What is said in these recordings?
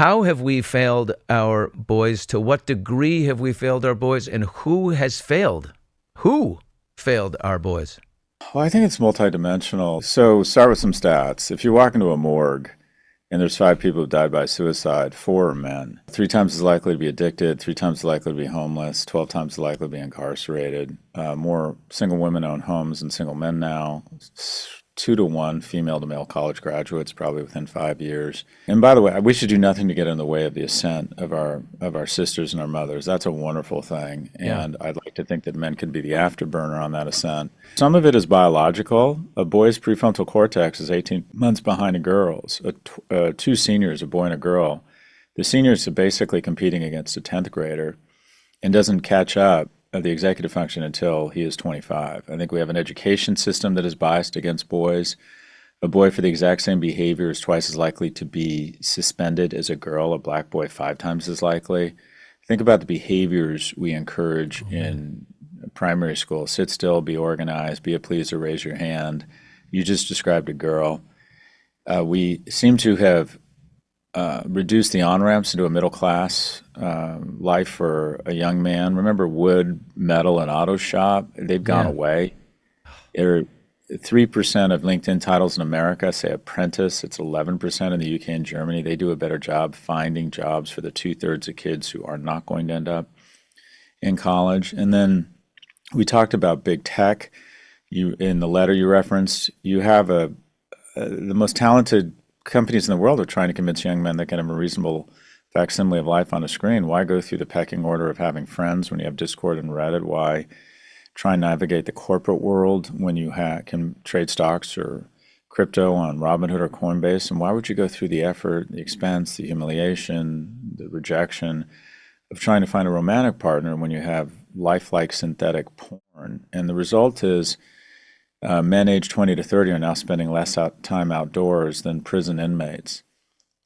How have we failed our boys? To what degree have we failed our boys? And who has failed? Who failed our boys? Well, I think it's multidimensional. So start with some stats. If you walk into a morgue and there's 5 people who died by suicide, 4 are men. 3 times as likely to be addicted, 3 times as likely to be homeless, 12 times as likely to be incarcerated. More single women own homes than single men now. 2 to 1 female to male college graduates probably within 5 years. And by the way, we should do nothing to get in the way of the ascent of our sisters and our mothers. That's a wonderful thing. Yeah. And I'd like to think that men could be the afterburner on that ascent. Some of it is biological. A boy's prefrontal cortex is 18 months behind a girl's. 2 seniors, a boy and a girl. The seniors are basically competing against a 10th grader and doesn't catch up of the executive function until he is 25. I think we have an education system that is biased against boys. A boy for the exact same behavior is twice as likely to be suspended as a girl, a black boy 5 times as likely. Think about the behaviors we encourage in primary school. Sit still, be organized, be a pleaser, raise your hand. You just described a girl. We seem to have reduce the on-ramps into a middle-class life for a young man. Remember wood, metal, and auto shop? They've gone Yeah. away. 3% of LinkedIn titles in America say apprentice. It's 11% in the UK and Germany. They do a better job finding jobs for the 2/3 of kids who are not going to end up in college. And then we talked about big tech. In the letter you referenced, you have the most talented companies in the world are trying to convince young men they can have a reasonable facsimile of life on a screen. Why go through the pecking order of having friends when you have Discord and Reddit? Why try and navigate the corporate world when you can trade stocks or crypto on Robinhood or Coinbase? And why would you go through the effort, the expense, the humiliation, the rejection of trying to find a romantic partner when you have lifelike synthetic porn? And the result is men aged 20 to 30 are now spending less time outdoors than prison inmates.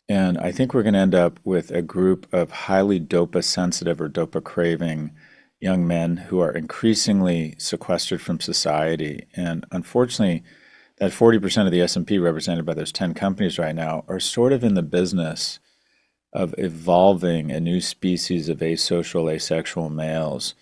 And I think we're going to end up with a group of highly dopa sensitive or dopa craving young men who are increasingly sequestered from society. And unfortunately, that 40% of the S&P represented by those 10 companies right now are sort of in the business of evolving a new species of asocial, asexual males